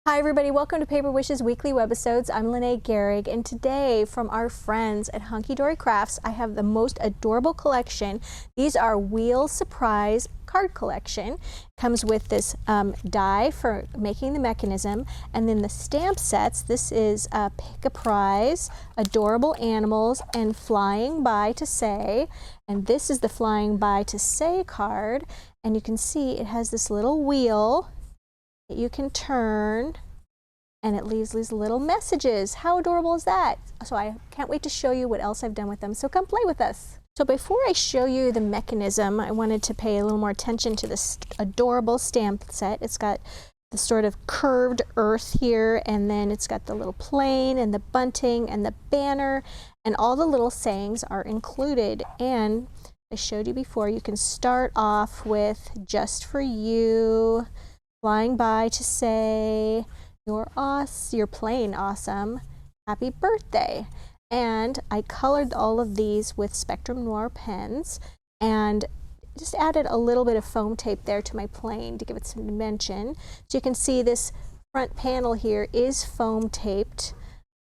Hi everybody, welcome to Paper Wishes Weekly Webisodes. I'm Lene Gehrig, and today from our friends at Hunkydory Crafts, I have the most adorable collection. These are Wheel Surprise card collection. Comes with this die for making the mechanism, and then the stamp sets. This is Pick a Prize, Adorable Animals, and Flying By to Say. And this is the Flying By to Say card, and you can see it has this little wheel that you can turn, and it leaves these little messages. How adorable is that? So I can't wait to show you what else I've done with them, so come play with us. So before I show you the mechanism, I wanted to pay a little more attention to this adorable stamp set. It's got the sort of curved earth here, and then it's got the little plane and the bunting and the banner, and all the little sayings are included. And I showed you before, you can start off with Just for You, Flying By to Say, You're plain awesome, Happy Birthday. And I colored all of these with Spectrum Noir pens and just added a little bit of foam tape there to my plane to give it some dimension. So you can see this front panel here is foam taped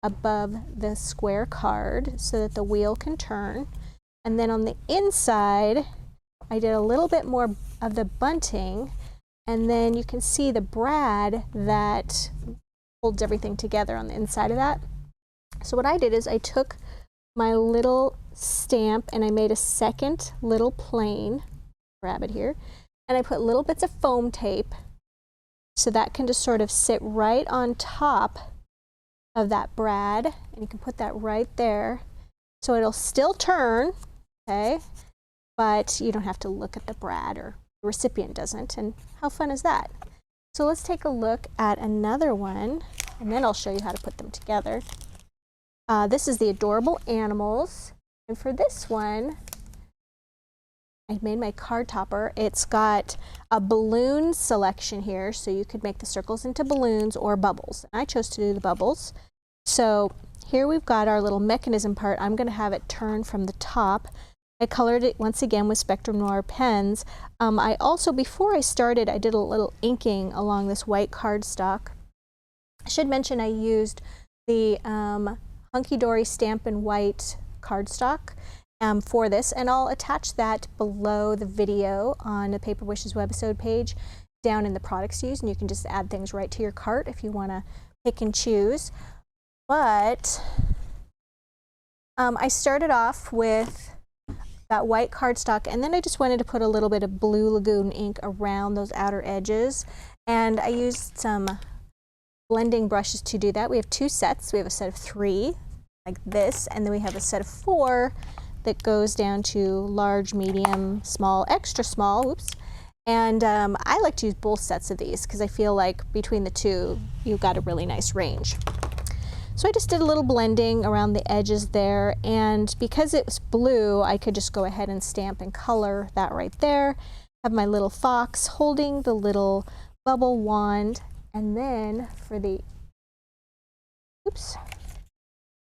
above the square card so that the wheel can turn. And then on the inside, I did a little bit more of the bunting, and then you can see the brad that holds everything together on the inside of that. So what I did is I took my little stamp and I made a second little plane, grab it here, and I put little bits of foam tape so that can just sort of sit right on top of that brad, and you can put that right there. So it'll still turn, okay, but you don't have to look at the brad, or the recipient doesn't. And how fun is that? So let's take a look at another one, and then I'll show you how to put them together. This is the Adorable Animals, and for this one I made my card topper. It's got a balloon selection here, so you could make the circles into balloons or bubbles. I chose to do the bubbles. So here we've got our little mechanism part. I'm going to have it turn from the top. I colored it once again with Spectrum Noir pens. I also, before I started, I did a little inking along this white cardstock. I should mention I used the Hunkydory Stamp and White cardstock for this, and I'll attach that below the video on the Paper Wishes webisode page down in the products used, and you can just add things right to your cart if you want to pick and choose. But I started off with that white cardstock, and then I just wanted to put a little bit of Blue Lagoon ink around those outer edges, and I used some blending brushes to do that. We have two sets. We have a set of 3 like this, and then we have a set of 4 that goes down to large, medium, small, extra small, oops. And I like to use both sets of these because I feel like between the two you've got a really nice range. So I just did a little blending around the edges there, and because it was blue, I could just go ahead and stamp and color that right there. Have my little fox holding the little bubble wand, and then for the, oops,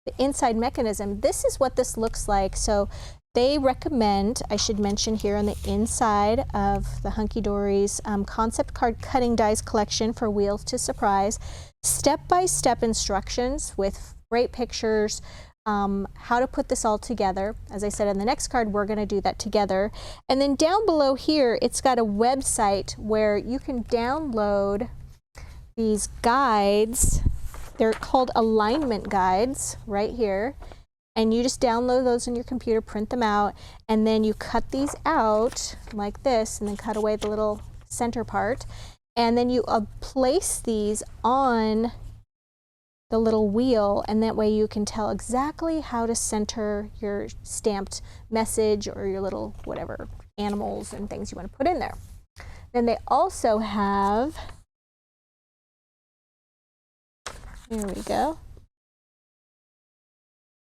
the inside mechanism, this is what this looks like. So they recommend, I should mention here on the inside of the Hunkydory's concept card cutting dies collection for Wheels to Surprise, step-by-step instructions with great pictures, how to put this all together. As I said, in the next card, we're going to do that together. And then down below here, it's got a website where you can download these guides. They're called alignment guides right here. And you just download those on your computer, print them out, and then you cut these out like this, and then cut away the little center part. And then you place these on the little wheel, and that way you can tell exactly how to center your stamped message or your little whatever animals and things you want to put in there. Then they also have, here we go,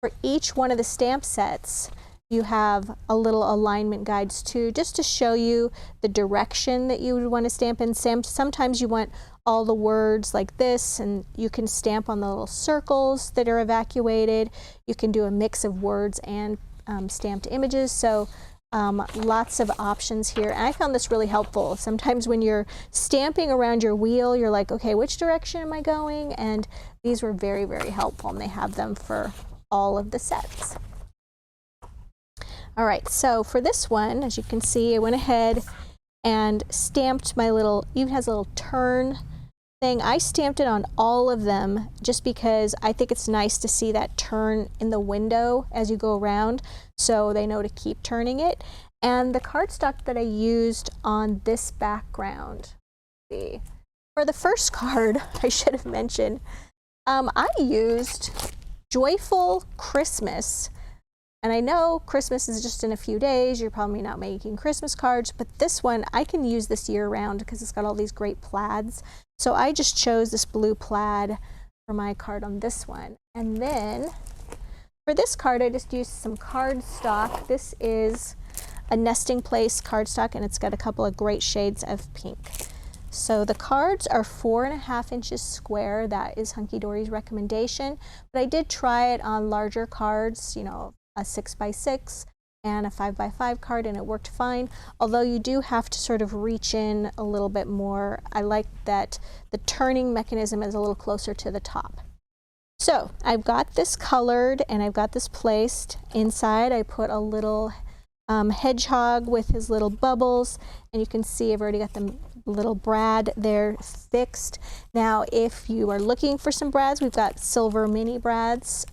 for each one of the stamp sets you have a little alignment guides too, just to show you the direction that you would want to stamp in. Sometimes you want all the words like this, and you can stamp on the little circles that are evacuated. You can do a mix of words and stamped images. So Lots of options here, and I found this really helpful. Sometimes when you're stamping around your wheel, you're like, okay, which direction am I going? And these were very, very helpful, and they have them for all of the sets. All right, so for this one, as you can see, I went ahead and stamped my little, even has a little turn thing. I stamped it on all of them just because I think it's nice to see that turn in the window as you go around, so they know to keep turning it. And the cardstock that I used on this background, for the first card, I should have mentioned, I used Joyful Christmas. And I know Christmas is just in a few days, you're probably not making Christmas cards, but this one, I can use this year round because it's got all these great plaids. So I just chose this blue plaid for my card on this one. And then for this card, I just used some cardstock. This is a Nesting Place cardstock, and it's got a couple of great shades of pink. So the cards are 4.5 inches square. That is Hunkydory's recommendation, but I did try it on larger cards, you know, a 6x6 and a 5x5 card, and it worked fine, although you do have to sort of reach in a little bit more. I like that the turning mechanism is a little closer to the top. So I've got this colored and I've got this placed. Inside I put a little hedgehog with his little bubbles, and you can see I've already got the little brad there fixed. Now if you are looking for some brads, we've got silver mini brads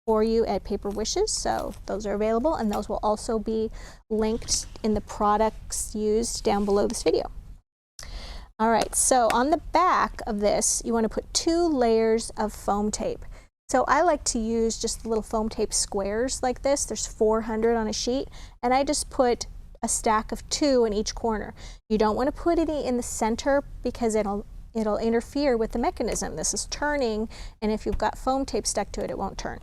for you at Paper Wishes, so those are available, and those will also be linked in the products used down below this video. All right, so on the back of this, you want to put 2 layers of foam tape. So I like to use just little foam tape squares like this. There's 400 on a sheet, and I just put a stack of 2 in each corner. You don't want to put any in the center because it'll interfere with the mechanism. This is turning, and if you've got foam tape stuck to it, it won't turn.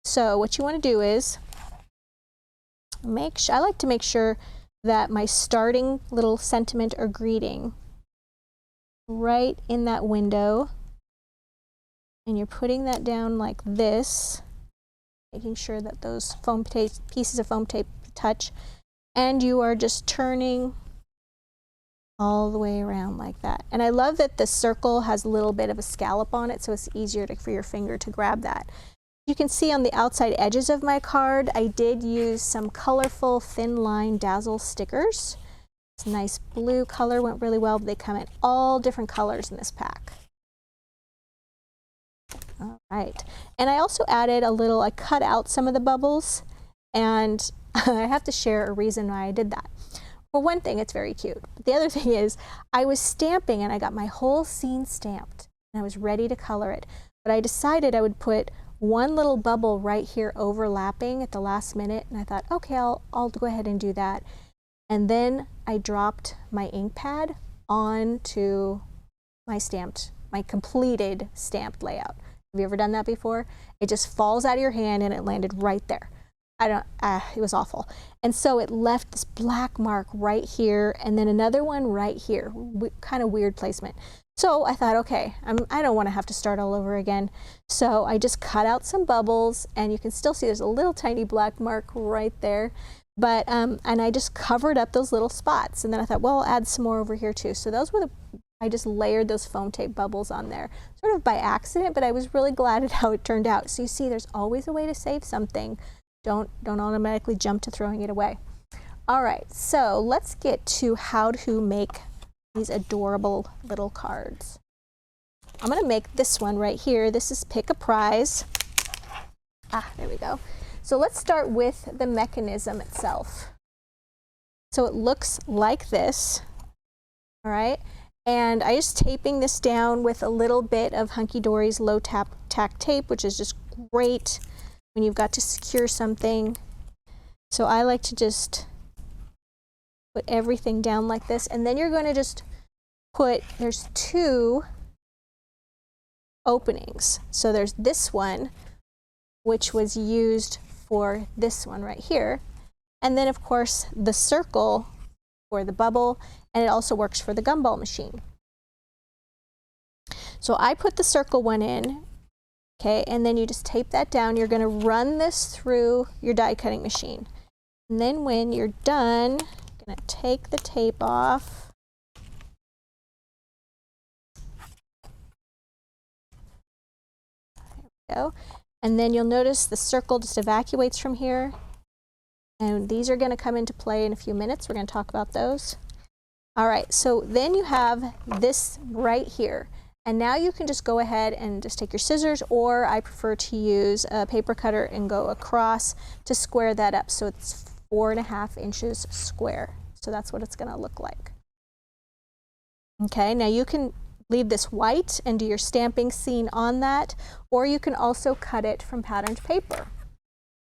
So what you want to do is I like to make sure that my starting little sentiment or greeting right in that window, and you're putting that down like this, making sure that those foam tape pieces of foam tape touch, and you are just turning all the way around like that. And I love that the circle has a little bit of a scallop on it, so it's easier for your finger to grab that. You can see on the outside edges of my card, I did use some colorful thin line dazzle stickers. It's a nice blue color, went really well, but they come in all different colors in this pack. All right, and I also added I cut out some of the bubbles, and I have to share a reason why I did that. For one thing, it's very cute. But the other thing is, I was stamping and I got my whole scene stamped, and I was ready to color it, but I decided I would put one little bubble right here overlapping at the last minute, and I thought, okay, I'll go ahead and do that. And then I dropped my ink pad onto my completed stamped layout. Have you ever done that before? It just falls out of your hand and it landed right there. It was awful. And so it left this black mark right here, and then another one right here. Kind of weird placement. So I thought, okay, I don't want to have to start all over again. So I just cut out some bubbles, and you can still see there's a little tiny black mark right there. But, and I just covered up those little spots, and then I thought, well, I'll add some more over here too. So those were I just layered those foam tape bubbles on there, sort of by accident, but I was really glad at how it turned out. So you see, there's always a way to save something. Don't automatically jump to throwing it away. All right, so let's get to how to make these adorable little cards. I'm gonna make this one right here. This is Pick a Prize. There we go. So let's start with the mechanism itself. So it looks like this, all right? And I just taping this down with a little bit of Hunkydory's low tack tape, which is just great when you've got to secure something. So I like to just put everything down like this, and then you're going to just there's 2 openings. So there's this one, which was used for this one right here, and then of course the circle for the bubble, and it also works for the gumball machine. So I put the circle one in, okay, and then you just tape that down. You're going to run this through your die cutting machine. And then when you're done, I'm going to take the tape off. There we go. And then you'll notice the circle just evacuates from here. And these are going to come into play in a few minutes. We're going to talk about those. All right, so then you have this right here. And now you can just go ahead and just take your scissors, or I prefer to use a paper cutter and go across to square that up so it's 4.5 inches square. So that's what it's going to look like. Okay, now you can leave this white and do your stamping scene on that, or you can also cut it from patterned paper.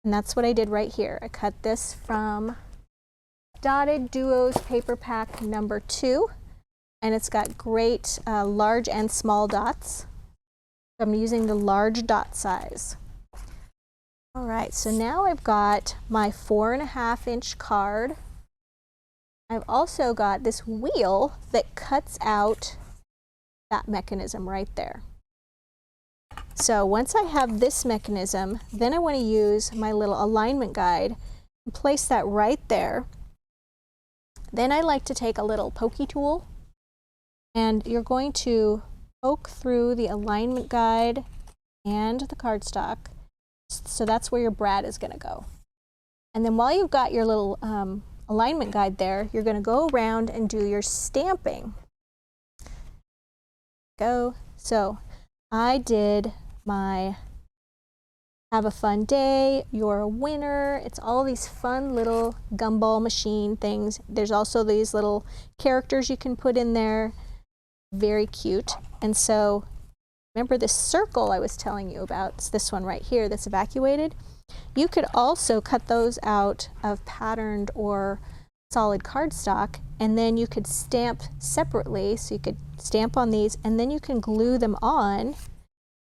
And that's what I did right here. I cut this from Dotted Duos paper pack number 2, and it's got great large and small dots. So I'm using the large dot size. All right, so now I've got my 4.5 inch card. I've also got this wheel that cuts out that mechanism right there. So once I have this mechanism, then I want to use my little alignment guide and place that right there. Then I like to take a little pokey tool, and you're going to poke through the alignment guide and the cardstock. So that's where your brad is going to go. And then while you've got your little alignment guide there, you're going to go around and do your stamping. Go. So I did my have a fun day, you're a winner. It's all these fun little gumball machine things. There's also these little characters you can put in there. Very cute. And so remember this circle I was telling you about? It's this one right here that's evacuated. You could also cut those out of patterned or solid cardstock, and then you could stamp separately. So you could stamp on these, and then you can glue them on,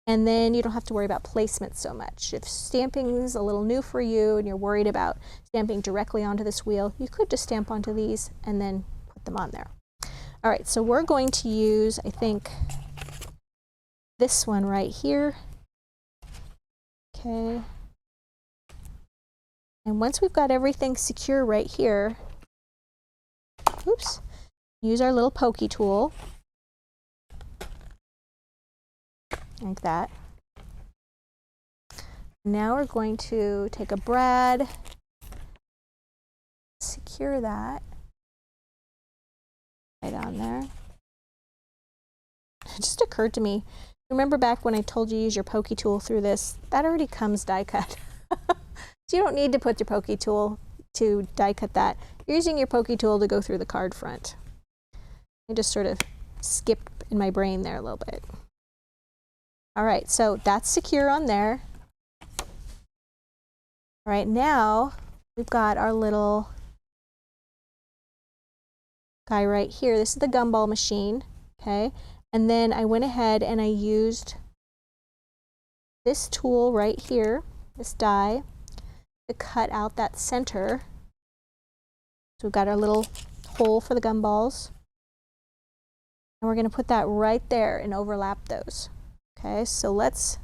and then you don't have to worry about placement so much. If stamping is a little new for you and you're worried about stamping directly onto this wheel, you could just stamp onto these and then put them on there. All right, so we're going to use, I think, this one right here. Okay. And once we've got everything secure right here, oops, use our little pokey tool. Like that. Now we're going to take a brad, secure that right on there. It just occurred to me, remember back when I told you to use your pokey tool through this? That already comes die cut. So you don't need to put your pokey tool to die cut that. You're using your pokey tool to go through the card front. I just sort of skipped in my brain there a little bit. All right, so that's secure on there. All right, now we've got our little guy right here. This is the gumball machine, okay? And then I went ahead and I used this tool right here, this die, to cut out that center. So we've got our little hole for the gumballs. And we're going to put that right there and overlap those. Okay, so let's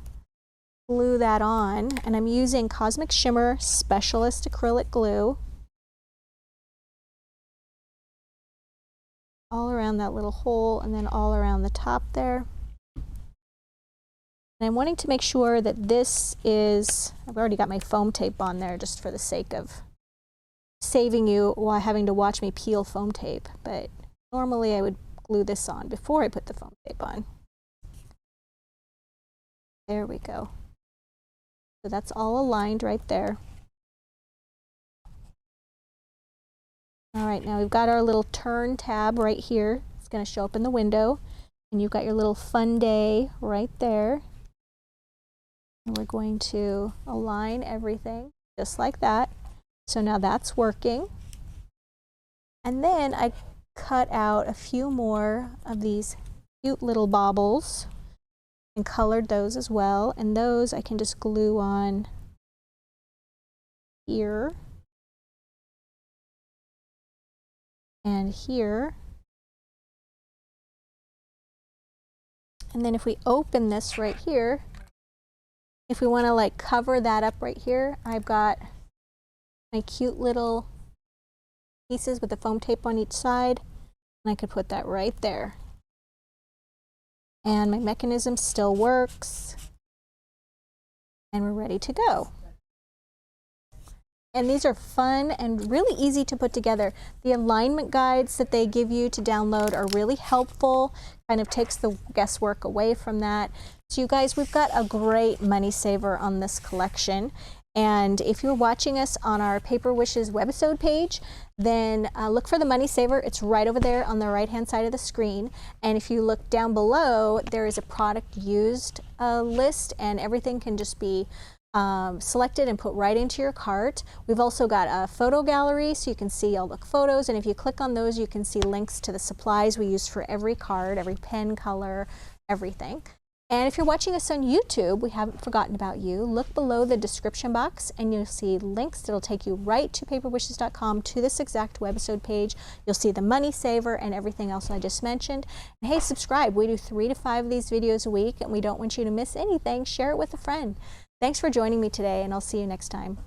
glue that on, and I'm using Cosmic Shimmer Specialist Acrylic Glue all around that little hole and then all around the top there. And I'm wanting to make sure that this is, I've already got my foam tape on there just for the sake of saving you while having to watch me peel foam tape, but normally I would glue this on before I put the foam tape on. There we go. So that's all aligned right there. All right, now we've got our little turn tab right here. It's going to show up in the window. And you've got your little fun day right there. And we're going to align everything just like that. So now that's working. And then I cut out a few more of these cute little baubles and colored those as well, and those I can just glue on here and here. And then if we open this right here, if we want to like cover that up right here, I've got my cute little pieces with the foam tape on each side, and I could put that right there. And my mechanism still works, and we're ready to go. And these are fun and really easy to put together. The alignment guides that they give you to download are really helpful, kind of takes the guesswork away from that. So you guys, we've got a great money saver on this collection. And if you're watching us on our Paper Wishes webisode page, then look for the money saver. It's right over there on the right hand side of the screen. And if you look down below, there is a product used list, and everything can just be selected and put right into your cart. We've also got a photo gallery, so you can see all the photos, and if you click on those, you can see links to the supplies we use for every card, every pen color, everything. And if you're watching us on YouTube, we haven't forgotten about you. Look below the description box and you'll see links that'll take you right to paperwishes.com to this exact webisode page. You'll see the money saver and everything else I just mentioned. And hey, subscribe. We do 3 to 5 of these videos a week, and we don't want you to miss anything. Share it with a friend. Thanks for joining me today, and I'll see you next time.